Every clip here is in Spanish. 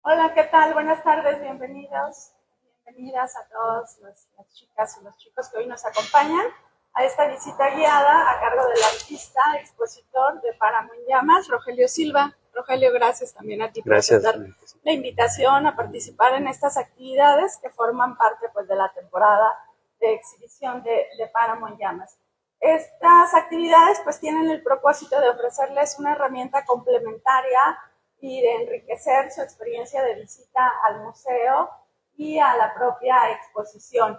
Hola, ¿qué tal? Buenas tardes, bienvenidos, bienvenidas a todas las chicas y los chicos que hoy nos acompañan a esta visita guiada a cargo del artista, expositor de Páramo en Llamas, Rogelio Silva. Rogelio, gracias también a ti por aceptar la invitación a participar en estas actividades que forman parte pues, de la temporada de exhibición de Páramo en Llamas. Estas actividades pues tienen el propósito de ofrecerles una herramienta complementaria y de enriquecer su experiencia de visita al museo y a la propia exposición.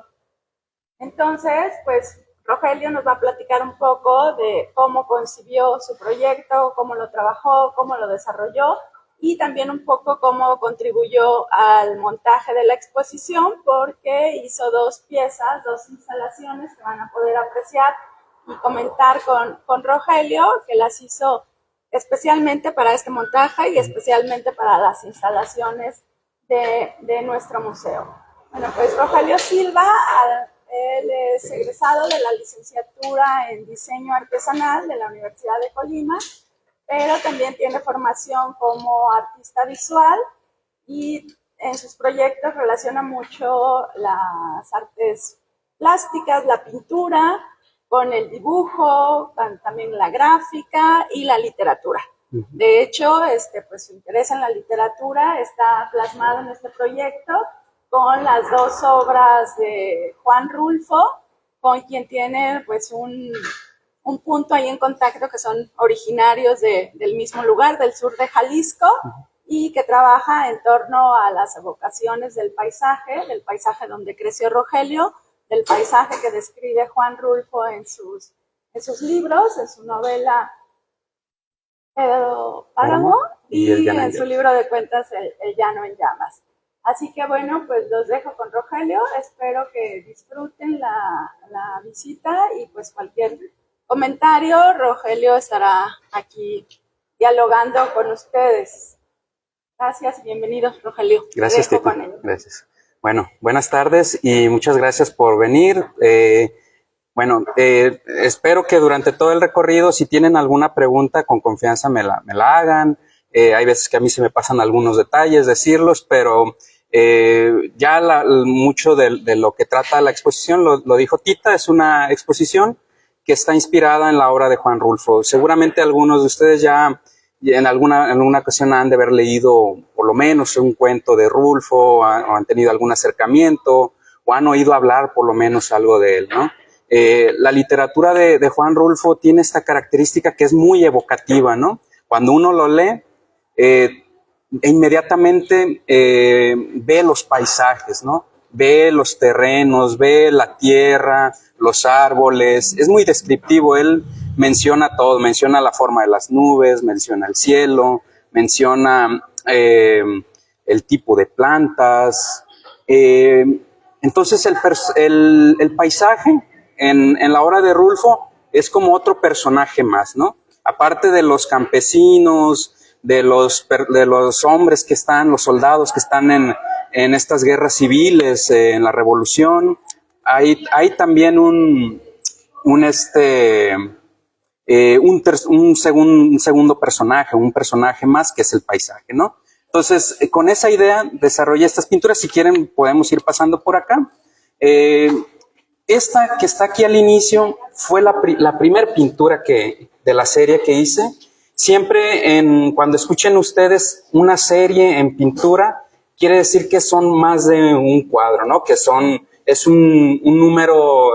Entonces, pues Rogelio nos va a platicar un poco de cómo concibió su proyecto, cómo lo trabajó, cómo lo desarrolló y también un poco cómo contribuyó al montaje de la exposición, porque hizo dos piezas, dos instalaciones que van a poder apreciar y comentar con Rogelio, que las hizo especialmente para este montaje y especialmente para las instalaciones de nuestro museo. Bueno, pues Rogelio Silva, él es egresado de la licenciatura en diseño artesanal de la Universidad de Colima, pero también tiene formación como artista visual y en sus proyectos relaciona mucho las artes plásticas, la pintura, con el dibujo, con también la gráfica y la literatura. De hecho, pues su interés en la literatura está plasmado en este proyecto con las dos obras de Juan Rulfo, con quien tiene pues un punto ahí en contacto, que son originarios del mismo lugar, del sur de Jalisco, y que trabaja en torno a las evocaciones del paisaje donde creció Rogelio, del paisaje que describe Juan Rulfo en sus libros, en su novela Páramo y en su libro de cuentas El Llano en Llamas. Así que bueno, pues los dejo con Rogelio, espero que disfruten la visita y pues cualquier comentario, Rogelio estará aquí dialogando con ustedes. Gracias y bienvenidos, Rogelio. Gracias, Tito. Gracias. Bueno, buenas tardes y muchas gracias por venir. Espero que durante todo el recorrido, si tienen alguna pregunta, con confianza me la hagan. Hay veces que a mí se me pasan algunos detalles decirlos, pero mucho de lo que trata la exposición lo dijo Tita. Es una exposición que está inspirada en la obra de Juan Rulfo. Seguramente algunos de ustedes ya en alguna ocasión han de haber leído por lo menos un cuento de Rulfo, o han tenido algún acercamiento, o han oído hablar por lo menos algo de él, ¿no? La literatura de Juan Rulfo tiene esta característica que es muy evocativa, ¿no? Cuando uno lo lee, inmediatamente ve los paisajes, ¿no? Ve los terrenos, ve la tierra, los árboles. Es muy descriptivo. Él menciona todo, menciona la forma de las nubes, menciona el cielo, menciona el tipo de plantas. Entonces el paisaje en la obra de Rulfo es como otro personaje más, ¿no? Aparte de los campesinos, de los hombres que están, los soldados que están en estas guerras civiles, en la revolución, hay también un segundo personaje, un personaje más que es el paisaje, ¿no? Entonces, con esa idea desarrollé estas pinturas. Si quieren, podemos ir pasando por acá. Esta que está aquí al inicio fue la primera pintura de la serie que hice. Siempre cuando escuchen ustedes una serie en pintura, quiere decir que son más de un cuadro, ¿no? Que es un número,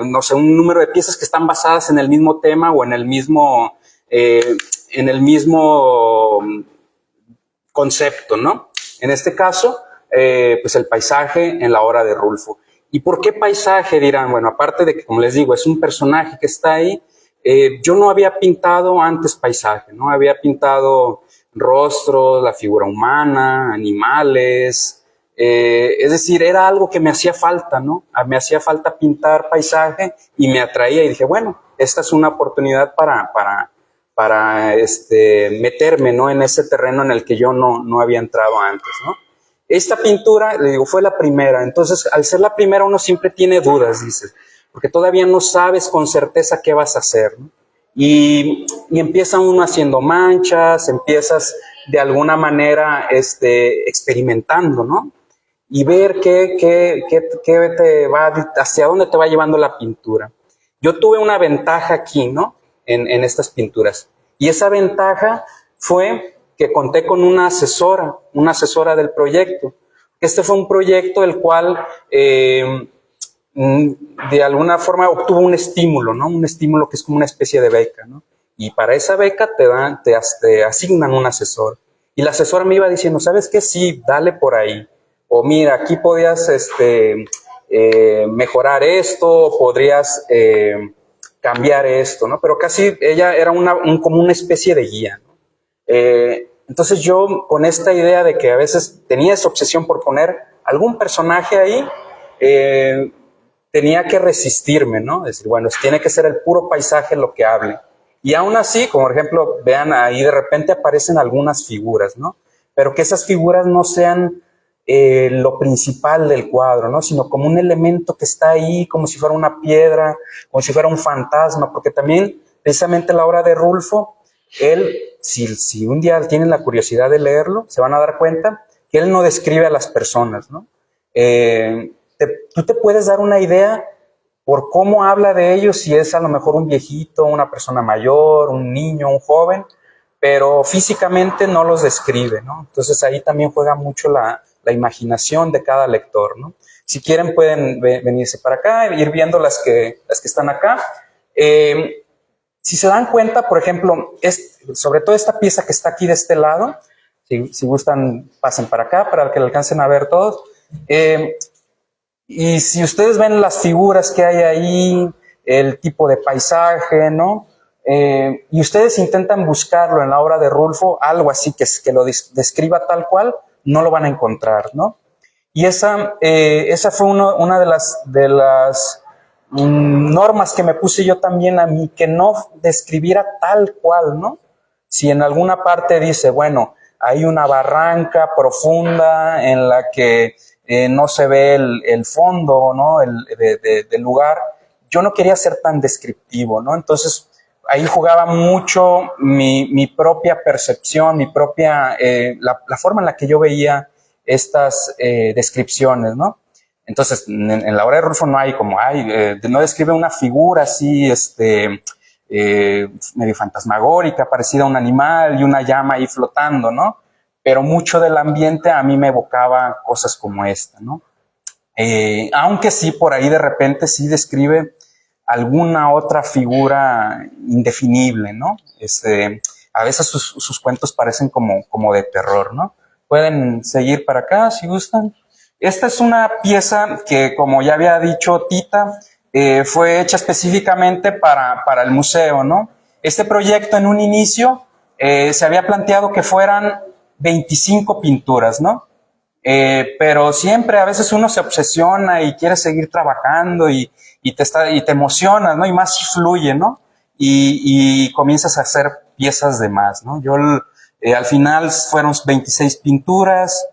no sé, un número de piezas que están basadas en el mismo tema o en el mismo concepto, ¿no? En este caso, pues el paisaje en la obra de Rulfo. ¿Y por qué paisaje? Dirán, bueno, aparte de que, como les digo, es un personaje que está ahí. Yo no había pintado antes paisaje, ¿no? Había pintado rostros, la figura humana, animales. Es decir, era algo que me hacía falta, ¿no? Me hacía falta pintar paisaje y me atraía y dije, bueno, esta es una oportunidad para meterme, ¿no? En ese terreno en el que yo no había entrado antes, ¿no? Esta pintura, le digo, fue la primera. Entonces, al ser la primera, uno siempre tiene dudas, dices, porque todavía no sabes con certeza qué vas a hacer, ¿no? Y empieza uno haciendo manchas, empiezas de alguna manera experimentando, ¿no? Y ver hacia dónde te va llevando la pintura. Yo tuve una ventaja aquí, ¿no? En estas pinturas. Y esa ventaja fue que conté con una asesora del proyecto. Este fue un proyecto el cual de alguna forma obtuvo un estímulo, ¿no? Un estímulo que es como una especie de beca, ¿no? Y para esa beca te asignan un asesor. Y la asesora me iba diciendo, ¿sabes qué? Sí, dale por ahí. O mira, aquí podías mejorar esto, o podrías cambiar esto, ¿no? Pero casi ella era como una especie de guía, ¿no? Entonces yo, con esta idea de que a veces tenía esa obsesión por poner algún personaje ahí, tenía que resistirme, ¿no? Es decir, bueno, tiene que ser el puro paisaje lo que hable. Y aún así, como por ejemplo, vean ahí de repente aparecen algunas figuras, ¿no? Pero que esas figuras no sean lo principal del cuadro, ¿no? Sino como un elemento que está ahí, como si fuera una piedra, como si fuera un fantasma, porque también, precisamente la obra de Rulfo, él, si un día tienen la curiosidad de leerlo, se van a dar cuenta que él no describe a las personas, ¿no? Tú te puedes dar una idea por cómo habla de ellos, si es a lo mejor un viejito, una persona mayor, un niño, un joven, pero físicamente no los describe, ¿no? Entonces ahí también juega mucho la imaginación de cada lector, ¿no? Si quieren pueden venirse para acá, ir viendo las que están acá. Si se dan cuenta, por ejemplo, sobre todo esta pieza que está aquí de este lado, si gustan pasen para acá para que le alcancen a ver todos. Y si ustedes ven las figuras que hay ahí, el tipo de paisaje, ¿no? Y ustedes intentan buscarlo en la obra de Rulfo, algo así que lo describa tal cual, no lo van a encontrar, ¿no? Y esa fue una de las normas que me puse yo también a mí, que no describiera tal cual, ¿no? Si en alguna parte dice, bueno, hay una barranca profunda en la que no se ve el fondo, ¿no? Del lugar. Yo no quería ser tan descriptivo, ¿no? Entonces, ahí jugaba mucho mi propia percepción, mi propia, la forma en la que yo veía estas descripciones, ¿no? Entonces, en la obra de Rulfo no hay como, no describe una figura así, medio fantasmagórica, parecida a un animal y una llama ahí flotando, ¿no? Pero mucho del ambiente a mí me evocaba cosas como esta, ¿no? Aunque sí, por ahí de repente sí describe alguna otra figura indefinible, ¿no? A veces sus cuentos parecen como de terror, ¿no? Pueden seguir para acá si gustan. Esta es una pieza que, como ya había dicho Tita, fue hecha específicamente para el museo, ¿no? Este proyecto en un inicio se había planteado que fueran 25 pinturas, ¿no? Pero siempre a veces uno se obsesiona y quiere seguir trabajando y te emocionas, ¿no? Y más si fluye, ¿no? Y comienzas a hacer piezas de más, ¿no? Yo al final fueron 26 pinturas,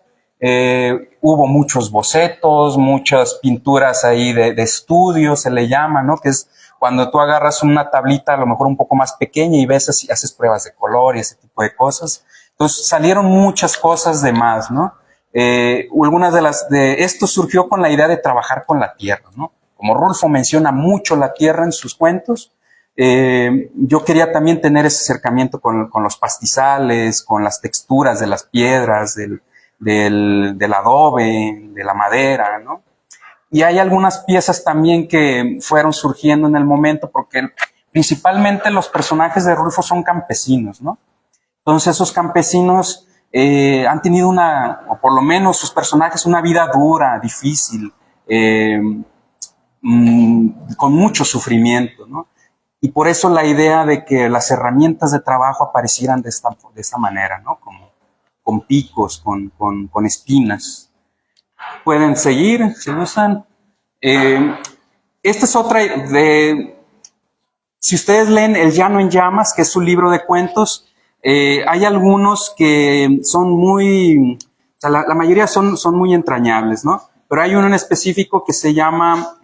hubo muchos bocetos, muchas pinturas ahí de estudio, se le llama, ¿no? Que es cuando tú agarras una tablita a lo mejor un poco más pequeña y ves así, haces pruebas de color y ese tipo de cosas. Entonces salieron muchas cosas de más, ¿no? Algunas de esto surgió con la idea de trabajar con la tierra, ¿no? Como Rulfo menciona mucho la tierra en sus cuentos, yo quería también tener ese acercamiento con los pastizales, con las texturas de las piedras, del adobe, de la madera, ¿no? Y hay algunas piezas también que fueron surgiendo en el momento, porque principalmente los personajes de Rulfo son campesinos, ¿no? Entonces esos campesinos han tenido o por lo menos sus personajes, una vida dura, difícil, con mucho sufrimiento, ¿no? Y por eso la idea de que las herramientas de trabajo aparecieran de esta manera, ¿no? Como con picos, con espinas. Pueden seguir, si gustan. Esta es otra si ustedes leen El Llano en Llamas, que es un libro de cuentos, hay algunos que son o sea, la mayoría son muy entrañables, ¿no? Pero hay uno en específico que se llama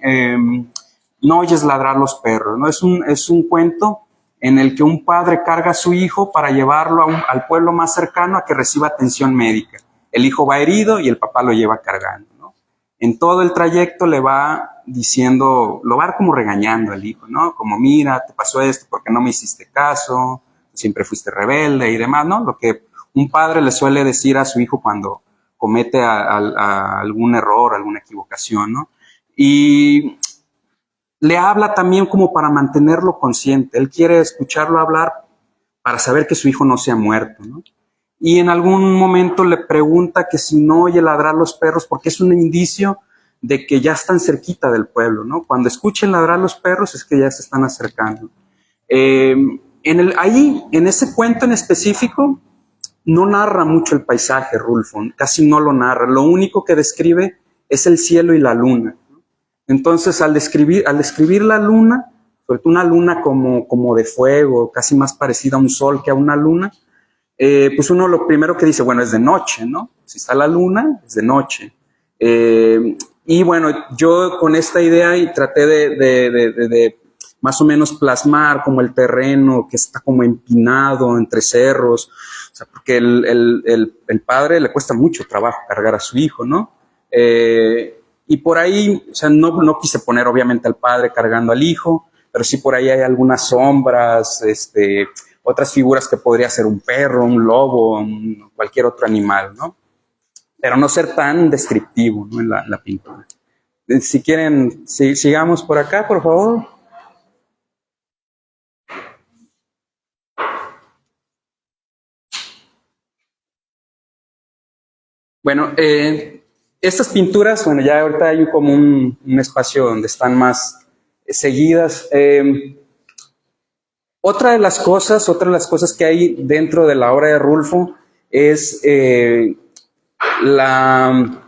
No oyes ladrar los perros, ¿no? Es un cuento en el que un padre carga a su hijo para llevarlo al pueblo más cercano a que reciba atención médica. El hijo va herido y el papá lo lleva cargando, ¿no? En todo el trayecto le va diciendo, lo va como regañando al hijo, ¿no? Como, mira, te pasó esto porque no me hiciste caso, siempre fuiste rebelde y demás, ¿no? Lo que un padre le suele decir a su hijo cuando comete a algún error, alguna equivocación, ¿no? Y le habla también como para mantenerlo consciente. Él quiere escucharlo hablar para saber que su hijo no se ha muerto, ¿no? Y en algún momento le pregunta que si no oye ladrar los perros, porque es un indicio de que ya están cerquita del pueblo, ¿no? Cuando escuchen ladrar los perros es que ya se están acercando. Ahí, en ese cuento en específico, no narra mucho el paisaje, Rulfo, casi no lo narra. Lo único que describe es el cielo y la luna. Entonces, al describir la luna, sobre todo una luna como de fuego, casi más parecida a un sol que a una luna, pues uno lo primero que dice, bueno, es de noche, ¿no? Si está la luna, es de noche. Y bueno, yo con esta idea y traté de más o menos plasmar como el terreno que está como empinado entre cerros, o sea, porque el padre le cuesta mucho trabajo cargar a su hijo, ¿no? Y por ahí, o sea, no quise poner obviamente al padre cargando al hijo, pero sí por ahí hay algunas sombras, otras figuras que podría ser un perro, un lobo, cualquier otro animal, ¿no? Pero no ser tan descriptivo, ¿no? En la pintura. Si quieren, sigamos por acá, por favor. Bueno, estas pinturas, bueno, ya ahorita hay como un espacio donde están más seguidas. Otra de las cosas que hay dentro de la obra de Rulfo es la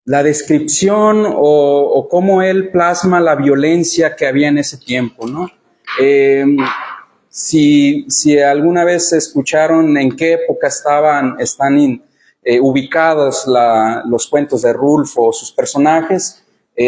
descripción o cómo él plasma la violencia que había en ese tiempo, ¿no? Si alguna vez escucharon en qué época están ubicados los cuentos de Rulfo o sus personajes,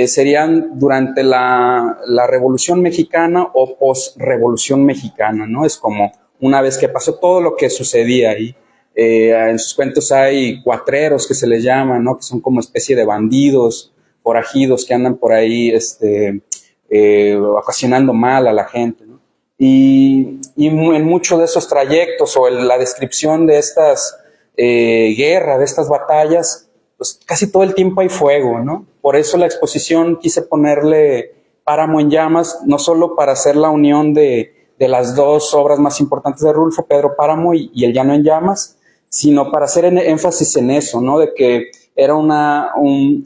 serían durante la Revolución Mexicana o post-Revolución Mexicana, ¿no? Es como una vez que pasó todo lo que sucedía ahí. En sus cuentos hay cuatreros que se les llama, ¿no? Que son como especie de bandidos, forajidos que andan por ahí ocasionando mal a la gente, ¿no? Y en muchos de esos trayectos o en la descripción de estas guerras, de estas batallas, pues casi todo el tiempo hay fuego, ¿no? Por eso la exposición quise ponerle Páramo en Llamas, no solo para hacer la unión de las dos obras más importantes de Rulfo, Pedro Páramo y El Llano en Llamas, sino para hacer énfasis en eso, ¿no? De que era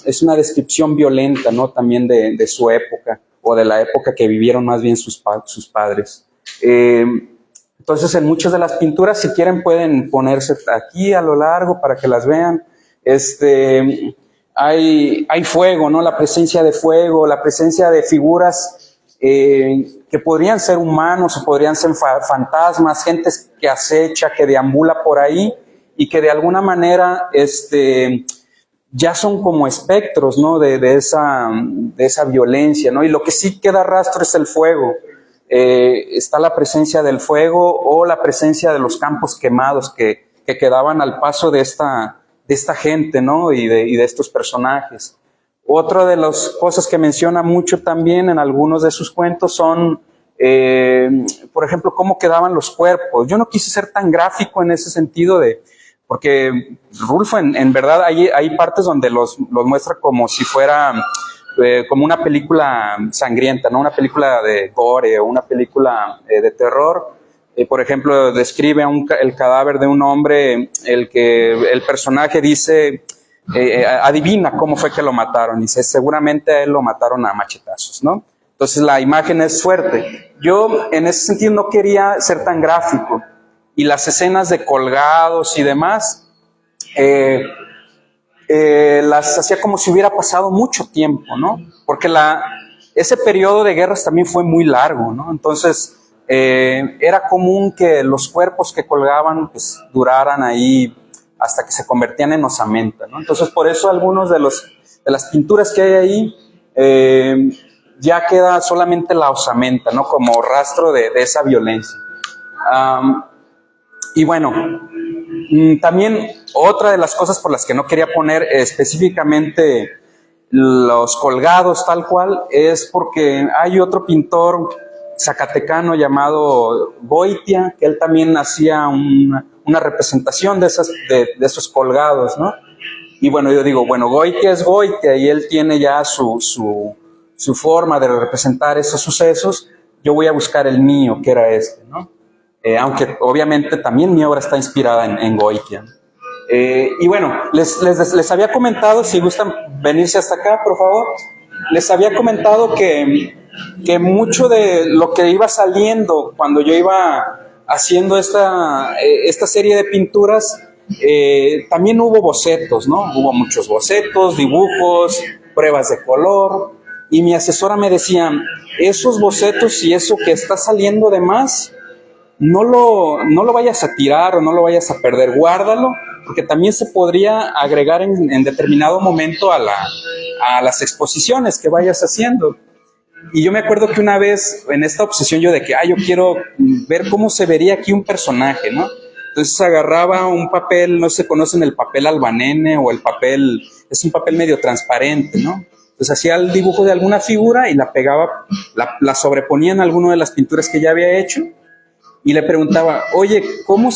es una descripción violenta, ¿no? También de su época, o de la época que vivieron más bien sus padres. Entonces, en muchas de las pinturas, si quieren, pueden ponerse aquí a lo largo para que las vean. Hay fuego, ¿no? La presencia de fuego, la presencia de figuras que podrían ser humanos o podrían ser fantasmas, gente que acecha, que deambula por ahí y que de alguna manera ya son como espectros, ¿no? de esa violencia, ¿no? Y lo que sí queda rastro es el fuego. Está la presencia del fuego o la presencia de los campos quemados que quedaban al paso de esta gente, ¿no? Y de estos personajes. Otra de las cosas que menciona mucho también en algunos de sus cuentos son, por ejemplo, cómo quedaban los cuerpos. Yo no quise ser tan gráfico en ese sentido porque Rulfo en verdad hay partes donde los muestra como si fuera como una película sangrienta, ¿no? Una película de gore o una película de terror. Por ejemplo, describe el cadáver de un hombre, el personaje dice, adivina cómo fue que lo mataron. Dice, seguramente a él lo mataron a machetazos, ¿no? Entonces la imagen es fuerte. Yo en ese sentido no quería ser tan gráfico. Y las escenas de colgados y demás, las hacía como si hubiera pasado mucho tiempo, ¿no? Porque ese periodo de guerras también fue muy largo, ¿no? Entonces, era común que los cuerpos que colgaban pues duraran ahí hasta que se convertían en osamenta, ¿no? Entonces, por eso algunos de las pinturas que hay ahí ya queda solamente la osamenta, ¿no? Como rastro de esa violencia. Y bueno, también otra de las cosas por las que no quería poner específicamente los colgados tal cual es porque hay otro pintor zacatecano llamado Goitia, que él también hacía una representación de esos colgados, ¿no? Y bueno, yo digo, bueno, Goitia es Goitia y él tiene ya su forma de representar esos sucesos. Yo voy a buscar el mío, que era este, ¿no? Aunque obviamente también mi obra está inspirada en Goitia. Y bueno, les había comentado, si gustan venirse hasta acá, por favor, les había comentado que mucho de lo que iba saliendo cuando yo iba haciendo esta serie de pinturas, también hubo bocetos, ¿no? Hubo muchos bocetos, dibujos, pruebas de color, y mi asesora me decía, esos bocetos y eso que está saliendo de más, no lo vayas a tirar o no lo vayas a perder, guárdalo, porque también se podría agregar en determinado momento a las exposiciones que vayas haciendo. Y yo me acuerdo que una vez, en esta obsesión yo de que, yo quiero ver cómo se vería aquí un personaje, ¿no? Entonces agarraba un papel, no sé si conocen el papel albanene o el papel, es un papel medio transparente, ¿no? Entonces hacía el dibujo de alguna figura y la pegaba, la sobreponía en alguna de las pinturas que ya había hecho. Y le preguntaba, oye, ¿cómo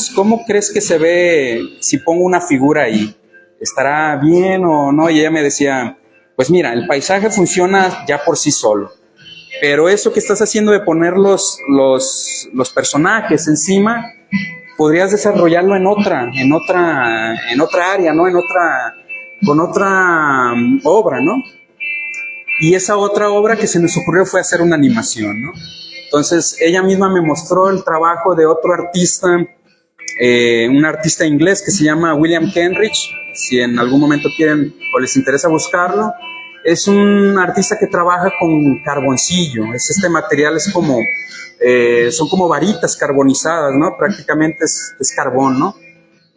crees que se ve si pongo una figura ahí? ¿Estará bien o no? Y ella me decía, pues mira, el paisaje funciona ya por sí solo, pero eso que estás haciendo de poner los personajes encima, podrías desarrollarlo en otra área, ¿no? Con otra obra, ¿no? Y esa otra obra que se nos ocurrió fue hacer una animación, ¿no? Entonces, ella misma me mostró el trabajo de otro artista, un artista inglés que se llama William Kenrich, si en algún momento quieren o les interesa buscarlo. Es un artista que trabaja con carboncillo, este material es como, son como varitas carbonizadas, ¿no? Prácticamente es carbón, ¿no?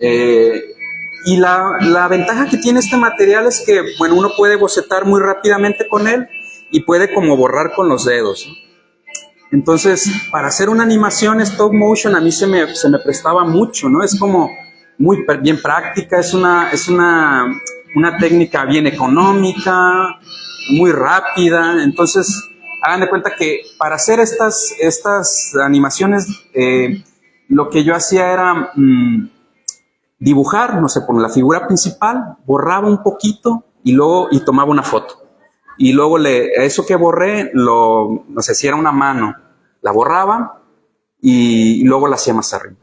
Y la ventaja que tiene este material es que, bueno, uno puede bocetar muy rápidamente con él y puede como borrar con los dedos, ¿no? Entonces, para hacer una animación stop motion a mí se me prestaba mucho, ¿no? Es como muy bien práctica, es una técnica bien económica, muy rápida. Entonces, hagan de cuenta que para hacer estas animaciones, lo que yo hacía era dibujar, no sé, por la figura principal, borraba un poquito y tomaba una foto. Y luego eso que borré, no sé si era una mano, la borraba y luego la hacía más arriba.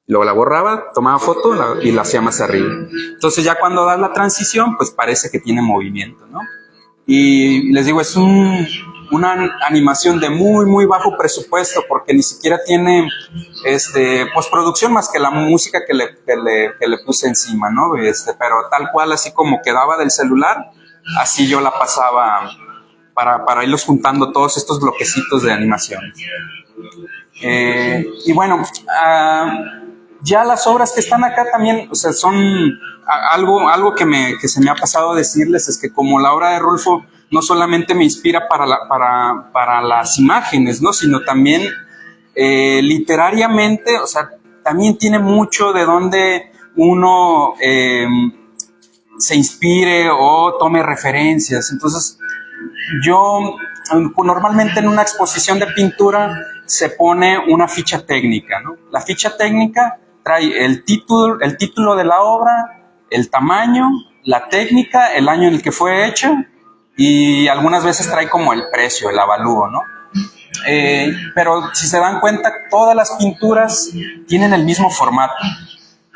Luego la borraba, tomaba foto y la hacía más arriba. Entonces ya cuando das la transición, pues parece que tiene movimiento, ¿no? Y les digo, es una animación de muy, muy bajo presupuesto porque ni siquiera tiene postproducción más que la música que le puse encima, ¿no? Pero tal cual, así como quedaba del celular, así yo la pasaba para irlos juntando todos estos bloquecitos de animación. Y bueno, ya las obras que están acá también, o sea, son algo que se me ha pasado a decirles, es que como la obra de Rulfo no solamente me inspira para las imágenes, ¿no? Sino también literariamente, o sea, también tiene mucho de donde uno se inspire o tome referencias. Entonces, yo normalmente en una exposición de pintura se pone una ficha técnica, ¿no? La ficha técnica trae el título de la obra, el tamaño, la técnica, el año en el que fue hecha y algunas veces trae como el precio, el avalúo, ¿no? Pero si se dan cuenta, todas las pinturas tienen el mismo formato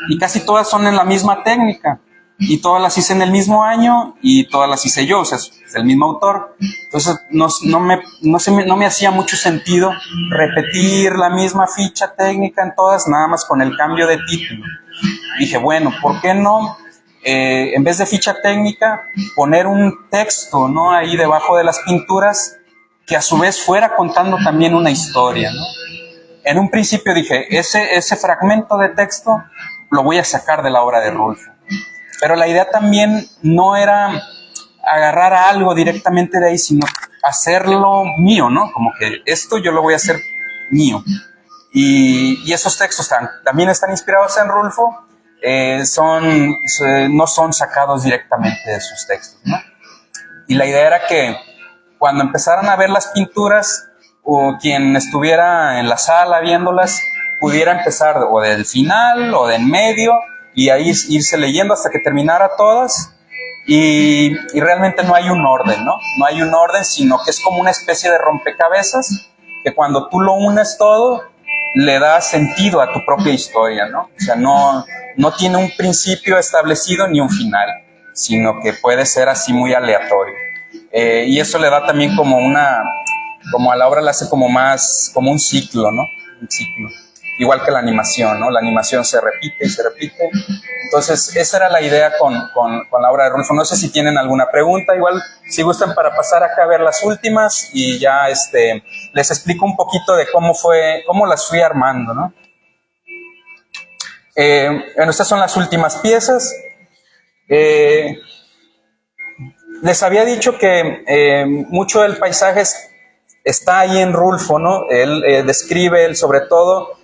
y casi todas son en la misma técnica. Y todas las hice en el mismo año y todas las hice yo, o sea, es el mismo autor. Entonces no me hacía mucho sentido repetir la misma ficha técnica en todas, nada más con el cambio de título. Dije, bueno, ¿por qué no, en vez de ficha técnica, poner un texto, ¿no? Ahí debajo de las pinturas que a su vez fuera contando también una historia, ¿no? En un principio dije, ese fragmento de texto lo voy a sacar de la obra de Rulfo. Pero la idea también no era agarrar algo directamente de ahí, sino hacerlo mío, ¿no? Como que esto yo lo voy a hacer mío. Y esos textos también están inspirados en Rulfo, no son sacados directamente de sus textos, ¿no? Y la idea era que cuando empezaran a ver las pinturas, o quien estuviera en la sala viéndolas, pudiera empezar o del final o del medio, y ahí irse leyendo hasta que terminara todas. Y realmente no hay un orden, ¿no? No hay un orden, sino que es como una especie de rompecabezas, que cuando tú lo unes todo, le da sentido a tu propia historia, ¿no? O sea, no tiene un principio establecido ni un final, sino que puede ser así muy aleatorio. Y eso le da también como a la obra le hace como más, como un ciclo, ¿no? Un ciclo. Igual que la animación, ¿no? La animación se repite y se repite. Entonces, esa era la idea con la obra de Rulfo. No sé si tienen alguna pregunta, igual si gustan para pasar acá a ver las últimas y ya les explico un poquito de cómo las fui armando, ¿no? Bueno, estas son las últimas piezas. Les había dicho que mucho del paisaje está ahí en Rulfo, ¿no? Él describe, sobre todo,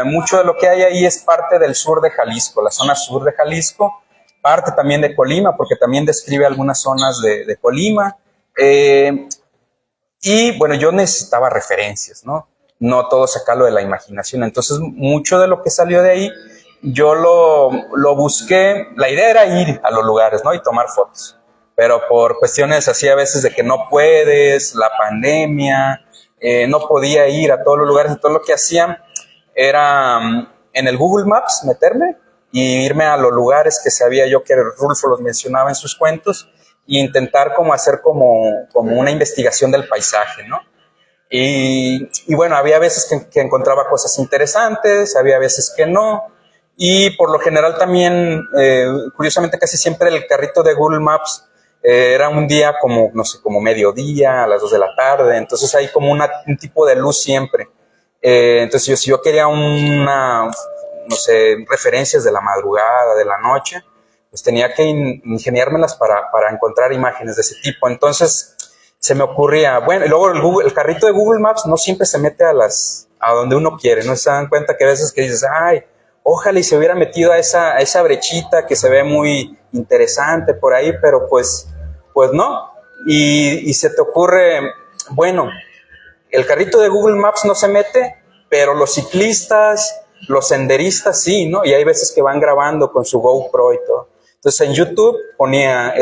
mucho de lo que hay ahí es parte del sur de Jalisco, la zona sur de Jalisco, parte también de Colima, porque también describe algunas zonas de Colima. Y bueno, yo necesitaba referencias, ¿no? No todo sacarlo de la imaginación. Entonces, mucho de lo que salió de ahí, yo lo busqué. La idea era ir a los lugares, ¿no? Y tomar fotos. Pero por cuestiones así a veces de que no puedes, la pandemia, no podía ir a todos los lugares. Y todo lo que hacían era en el Google Maps meterme y irme a los lugares que sabía yo que Rulfo los mencionaba en sus cuentos e intentar como hacer como una investigación del paisaje, ¿no? Y bueno, había veces que encontraba cosas interesantes, había veces que no, y por lo general también, curiosamente casi siempre el carrito de Google Maps era un día como, no sé, como mediodía, a las 2 de la tarde, entonces hay como un tipo de luz siempre. Entonces si yo quería no sé, referencias de la madrugada, de la noche, pues tenía que ingeniármelas para encontrar imágenes de ese tipo. Entonces se me ocurría, bueno, y luego el carrito de Google Maps no siempre se mete a donde uno quiere, ¿no? Se dan cuenta que a veces que dices, ay, ojalá y se hubiera metido a esa brechita que se ve muy interesante por ahí, pero pues no. Y se te ocurre, bueno, el carrito de Google Maps no se mete, pero los ciclistas, los senderistas sí, ¿no? Y hay veces que van grabando con su GoPro y todo. Entonces en YouTube ponía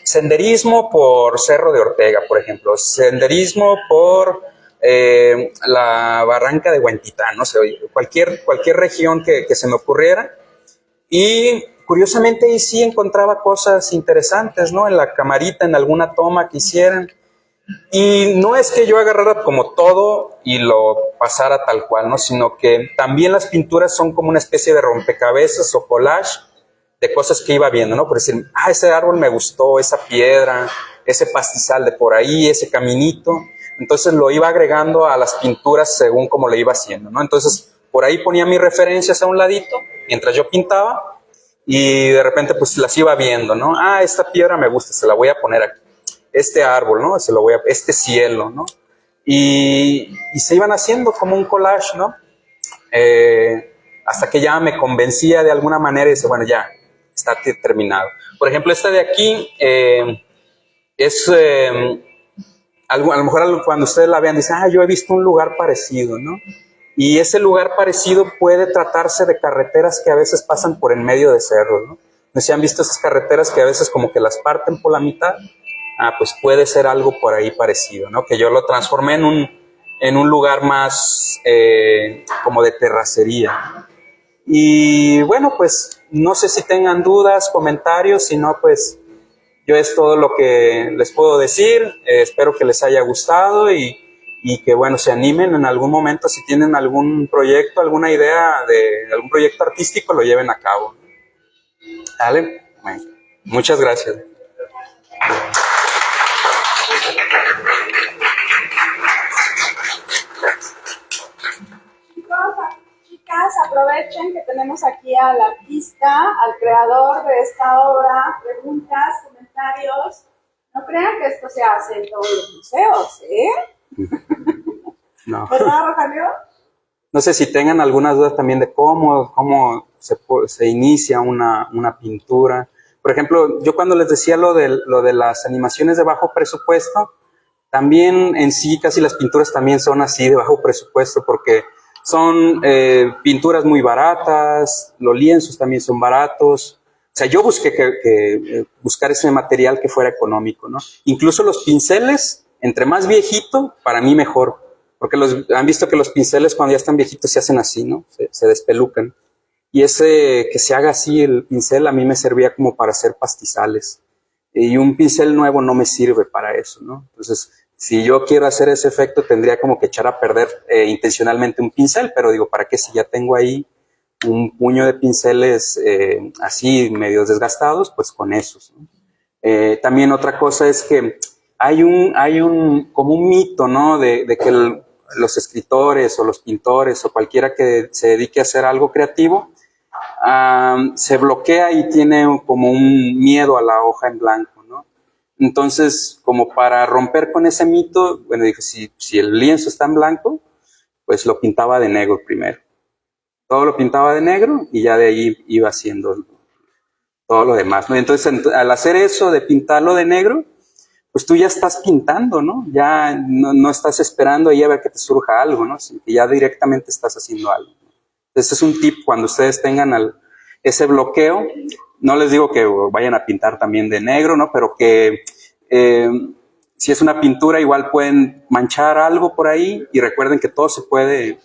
senderismo por Cerro de Ortega, por ejemplo, senderismo por la barranca de Huentitán, no sé, cualquier región que se me ocurriera. Y curiosamente ahí sí encontraba cosas interesantes, ¿no? En la camarita, en alguna toma que hicieran. Y no es que yo agarrara como todo y lo pasara tal cual, ¿no? Sino que también las pinturas son como una especie de rompecabezas o collage de cosas que iba viendo, ¿no? Por decir, ese árbol me gustó, esa piedra, ese pastizal de por ahí, ese caminito. Entonces lo iba agregando a las pinturas según como le iba haciendo, ¿no? Entonces por ahí ponía mis referencias a un ladito mientras yo pintaba y de repente pues las iba viendo, ¿no? Esta piedra me gusta, se la voy a poner aquí. Este árbol, ¿no? Este cielo, ¿no? Y se iban haciendo como un collage, ¿no? Hasta que ya me convencía de alguna manera y dice, bueno, ya, está terminado. Por ejemplo, esta de aquí es, a lo mejor cuando ustedes la vean, dicen, yo he visto un lugar parecido, ¿no? Y ese lugar parecido puede tratarse de carreteras que a veces pasan por en medio de cerros, ¿no? No sé si han visto esas carreteras que a veces como que las parten por la mitad. Pues puede ser algo por ahí parecido, ¿no? Que yo lo transformé en un lugar más como de terracería. Y bueno, pues no sé si tengan dudas, comentarios, si no, pues yo es todo lo que les puedo decir. Espero que les haya gustado y que, bueno, se animen en algún momento, si tienen algún proyecto, alguna idea de algún proyecto artístico, lo lleven a cabo. ¿Vale? Bueno, muchas gracias. Chicas, aprovechen que tenemos aquí al artista, al creador de esta obra, preguntas, comentarios, No crean que esto se hace en todos los museos, No. ¿Verdad, Rogelio? No sé si tengan algunas dudas también de cómo se inicia una pintura. Por ejemplo, yo cuando les decía lo de las animaciones de bajo presupuesto, también en sí casi las pinturas también son así de bajo presupuesto porque son pinturas muy baratas, los lienzos también son baratos. O sea, yo busqué buscar ese material que fuera económico, ¿no? Incluso los pinceles, entre más viejito, para mí mejor. Porque han visto que los pinceles cuando ya están viejitos se hacen así, ¿no? Se despelucan. Y ese que se haga así el pincel a mí me servía como para hacer pastizales. Y un pincel nuevo no me sirve para eso, ¿no? Entonces, si yo quiero hacer ese efecto, tendría como que echar a perder intencionalmente un pincel, pero digo, ¿para qué si ya tengo ahí un puño de pinceles así medio desgastados? Pues con esos, ¿no? También otra cosa es que hay como un mito, ¿no? De que los escritores o los pintores o cualquiera que se dedique a hacer algo creativo se bloquea y tiene como un miedo a la hoja en blanco, ¿no? Entonces, como para romper con ese mito, bueno, dije, si el lienzo está en blanco, pues lo pintaba de negro primero. Todo lo pintaba de negro y ya de ahí iba haciendo todo lo demás, ¿no? Entonces, al hacer eso de pintarlo de negro, pues tú ya estás pintando, ¿no? Ya no estás esperando ahí a ver que te surja algo, ¿no? Sino que ya directamente estás haciendo algo. Este es un tip cuando ustedes tengan ese bloqueo. No les digo que vayan a pintar también de negro, ¿no? Pero que si es una pintura igual pueden manchar algo por ahí y recuerden que todo se puede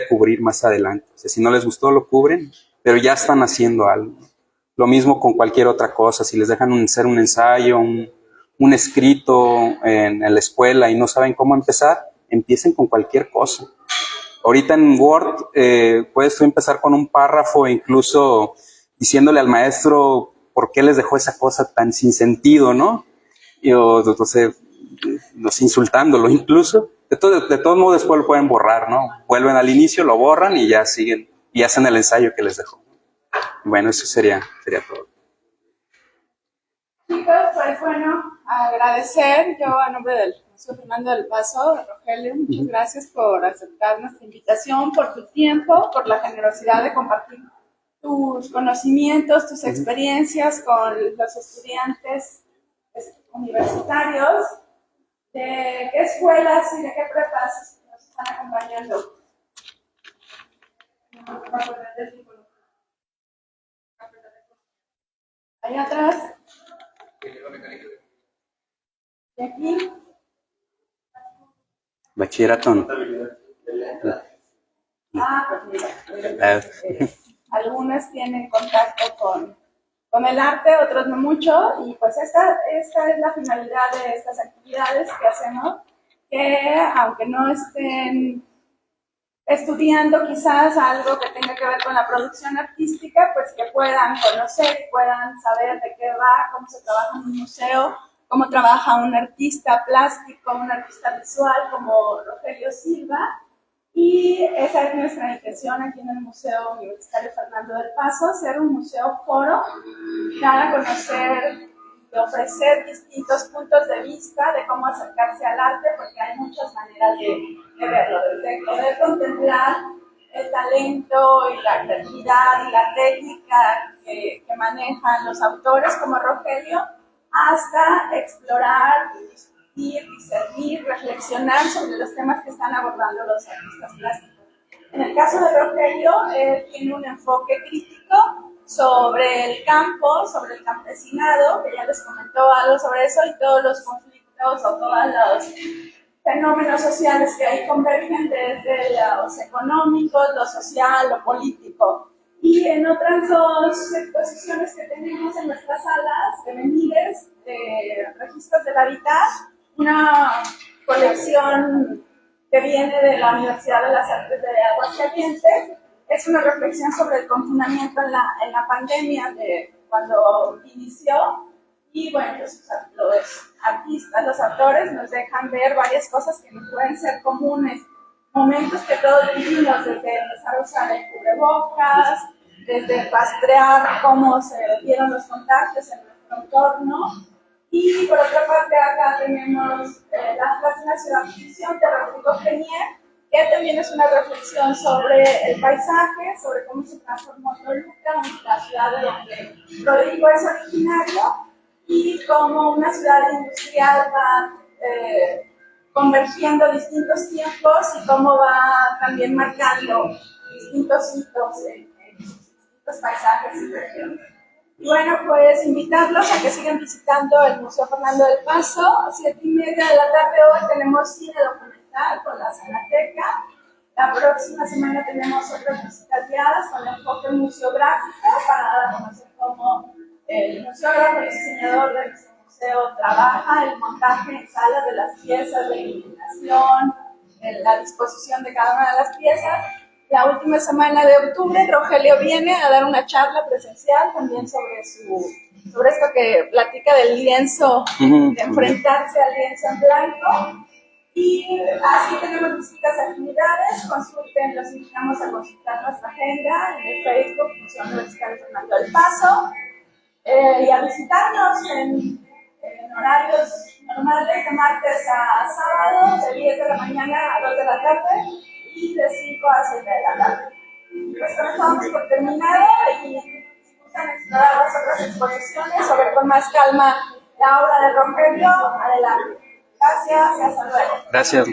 cubrir más adelante. O sea, si no les gustó lo cubren, pero ya están haciendo algo, ¿no? Lo mismo con cualquier otra cosa. Si les dejan hacer un ensayo, un escrito en la escuela y no saben cómo empezar, empiecen con cualquier cosa. Ahorita en Word puedes tú empezar con un párrafo, incluso diciéndole al maestro por qué les dejó esa cosa tan sin sentido, ¿no? O sea, insultándolo incluso. De todos modos después lo pueden borrar, ¿no? Vuelven al inicio, lo borran y ya siguen y hacen el ensayo que les dejó. Bueno, eso sería todo. Chicos, pues bueno, agradecer yo a nombre del Museo Fernando del Paso, Rogelio, muchas gracias por aceptar nuestra invitación, por tu tiempo, por la generosidad de compartir tus conocimientos, tus experiencias con los estudiantes universitarios. ¿De qué escuelas y de qué prepas nos están acompañando? Allá atrás. ¿Y aquí? Bachillerato. Pues mira. Algunos tienen contacto con el arte, otros no mucho, y pues esta es la finalidad de estas actividades que hacemos, que aunque no estén estudiando quizás algo que tenga que ver con la producción artística, pues que puedan conocer y puedan saber de qué va, cómo se trabaja en un museo, cómo trabaja un artista plástico, un artista visual como Rogelio Silva. Y esa es nuestra intención aquí en el Museo Universitario Fernando del Paso, ser un museo foro, dar a conocer y ofrecer distintos puntos de vista de cómo acercarse al arte, porque hay muchas maneras de verlo, desde poder contemplar el talento y la creatividad y la técnica que manejan los autores como Rogelio, hasta explorar, discernir, reflexionar sobre los temas que están abordando los artistas plásticos. En el caso de Rogelio, él tiene un enfoque crítico sobre el campo, sobre el campesinado, que ya les comentó algo sobre eso, y todos los conflictos o todos los fenómenos sociales que ahí convergen desde los económicos, lo social, lo político. Y en otras dos exposiciones que tenemos en nuestras salas de Benítez, de Registros del Hábitat, una colección que viene de la Universidad de las Artes de Aguascalientes, es una reflexión sobre el confinamiento en la pandemia de cuando inició. Y bueno, los artistas, los autores nos dejan ver varias cosas que nos pueden ser comunes, momentos que todos vivimos, desde empezar a usar el cubrebocas, desde rastrear cómo se dieron los contactos en nuestro entorno, Y por otra parte acá tenemos la Plaza Ciudad Ficción de Rodrigo Genier, que también es una reflexión sobre el paisaje, sobre cómo se transformó Toluca, la ciudad de donde Rodrigo es originario, y cómo una ciudad industrial va convergiendo distintos tiempos y cómo va también marcando distintos hitos en distintos paisajes y regiones. Y bueno, pues invitarlos a que sigan visitando el Museo Fernando del Paso. A 7:30 de la tarde hoy tenemos cine documental con la Cineteca. La próxima semana tenemos otras visitas guiadas con enfoque museográfico para dar a conocer cómo el museógrafo y el diseñador del museo trabaja el montaje en sala de las piezas, la iluminación, la disposición de cada una de las piezas. La última semana de octubre, Rogelio viene a dar una charla presencial también sobre esto que platica del lienzo, de enfrentarse al lienzo en blanco. Y así tenemos distintas actividades. Consulten, los invitamos a consultar nuestra agenda en el Facebook Museo Universitario Fernando del Paso y a visitarnos en horarios normales de martes a sábado, de 10 de la mañana a 2 de la tarde y de 5 a 7 de la tarde. Pues con esto vamos por terminado y si gustan explorar las otras exposiciones o ver con más calma la obra de Rogelio, adelante. Gracias y hasta luego. Gracias.